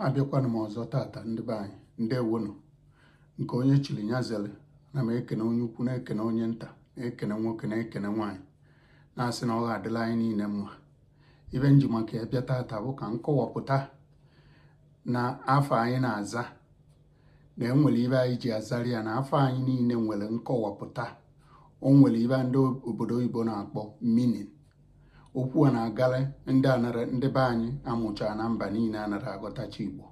abịakwana m ọzọ tata ndị be anyị ndewonu nke onye chiri ya zere na m ekene onye ukwu na-ekene onye nta na-ekene nwoke na-ekene nwaanyị na-asị na ọ ga-adịla anyị niile mma. Ibe nji maka ya bịa tata bụ ka m kọwapụta na afọ anyị na-aza na enwere ibe anyị ji azara ya na afọ anyị niile nwere nkọwapụta. O nwere ibe ndị obodo oyibo na-akpọ meaning. Okwu a na-agara ndị be anyị amụcha na mba niile anara aghọtacha Igbo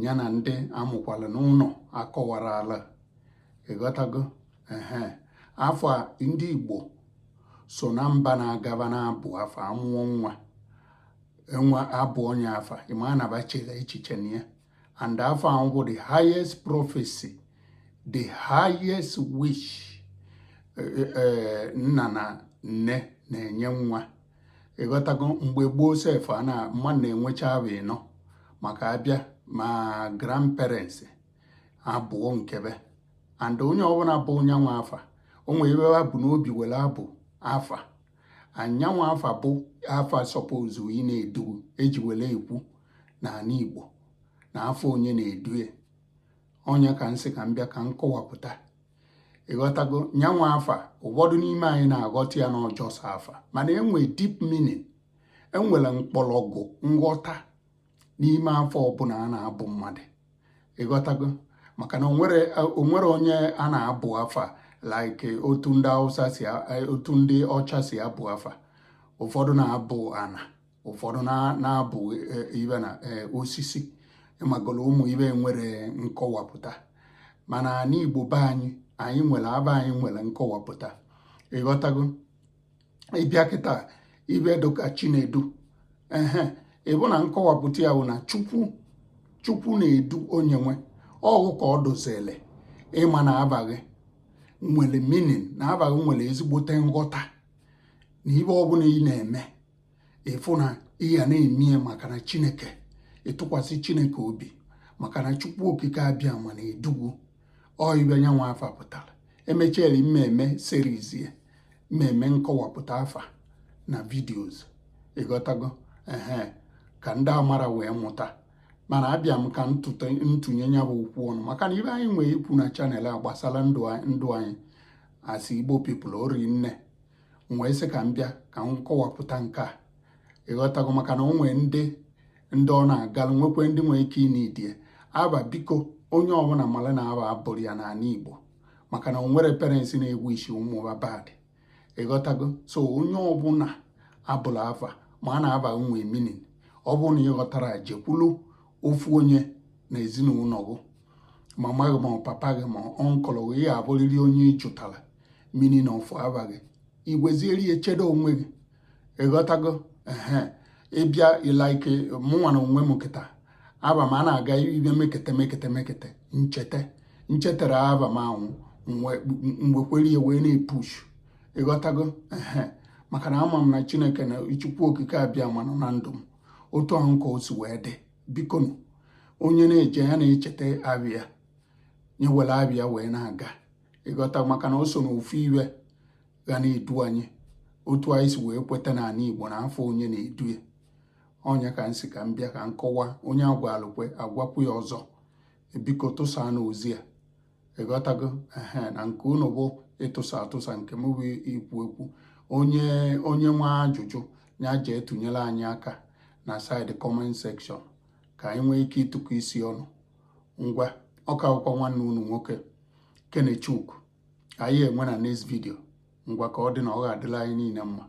ya na ndị amụkwala n'ụlọ akọwara ala ịghọtago. Afọ ndị Igbo so na mba na-agaba na-abụ afọ amụọ nwa abụ onye afa ịma anabachela echiche na ya, and afọ ahụ bụ the highest prophecy, the highest wish nna na nne na-enye nwa ịghọtago. Mgbe gboo sef mmadụ na-enwecha abụ ịnọ maka abịa ma grandparents abụọ nkebe, and onye ọbụla bụ onye nwa afa o nwere ebe ha bụ n'obi were abụ afa anyanwụ afa bụ afa suppose ị na-edu eji were ekwu n'ala Igbo na afọ onye na-edue onye ka nsị ka m bịa ka m kọwapụta ịghọtago. Nyanwa afa ụfọdụ n'ime anyị na-aghọta ya n'ọjọọ afa, mana enwe deep meaning, enwere mkpọrọgwụ nghọta n'ime afọ ọbụla a na-abụ mmadụ ịghọtago. Maka na onwere onye a na-abụ afa like otu ndị Hausa si otu ndị ọcha si abụ afa. Ụfọdụ na-abụ ana, ụfọdụ na-abụ ibe na osisi magolo ụmụ ibe nwere nkọwapụta. Mana n'Igbo be anyị nwere aba anyị nwere nkọwapụta ịghọtago. Ịbịa kịta ibe dịka Chinedu ịbụ na nkọwapụta ya bụ na Chukwu na-edu onye nwe ọhụ ka ọ dozele ịma na abaghị nwere meaning, na abaghị nwere ezigbote nghọta na ibe ọbụla ị na-eme ịfụ na ị ya na-eme maka na Chineke ịtụkwasị Chineke obi, maka na Chukwu okike abịa ma na-edugwu ibe nyanwa afa pụtara. Emechiela mmemme series ya mmemme nkọwapụta afa na videos ịghọtago ka ndị amara wee mụta. Mana abịa m ka ntụnye ya bụ okwu ọnụ maka na ibe anyị nwee ikwu na chanel a gbasara ndụ anyị asị Igbo people ori nne wee sị ka m bịa ka m kọwapụta nke a ịghọtago. Maka na o nwee ndị ọ na-agala nwekwe ndị nwee ike ịnidie aba biko onye ọbụla mara na aba abụrụ ya n'ala Igbo, maka na o nwere parents na-egwu isi ụmụ bad ịghọtago. So onye ọbụla abụrụ afa ma a na-aba nwe meaning, ọ bụrụ na ịghọtara jekwulu ofu onye na ezinụlọ gị ma maghị ma papa gị ma ọnkụlụ gị ya abụrịrị onye ịjụtara meaning of abaghị igwezieri echedo onwe gị ịghọtago. Ịbịa ilaike mụnwa na onwe m kịta aba m a na-aga ibe mekete nchetara aba m anwụ mgbekwere ya wee na-epush ịghọtago. Maka na ama m na Chineke na Chukwu okike abịa manụ na ndụ m otu ahụ ka o si wee dị. Biko onye na-eje ya na-echeta abịa nye were abịa wee na-aga ịghọta. Maka na o so n'ofu iwe ga na-edu anyị otu anyị si wee kweta n'ala Igbo na afọ onye na-edu ya. Onye ka nsị ka m bịa ka nkọwa onye agwalụkwe agwakwu ya ọzọ. Biko tụsa na ozi ya ịghọtago. Na nke unu bụ ịtụsa atụsa, nke m bụ ikwu ekwu. Onye nwe ajụjụ ya jee tụnyere anyị aka na side comment section ka anyị nwee ike ịtụkọ isi ọnụ. Ngwa ọka akwụkwọ nwanne unu nwoke Kenechukwu anyị enwe na next video. Ngwa ka ọ dị na ọ ga-adịla anyị niile mma.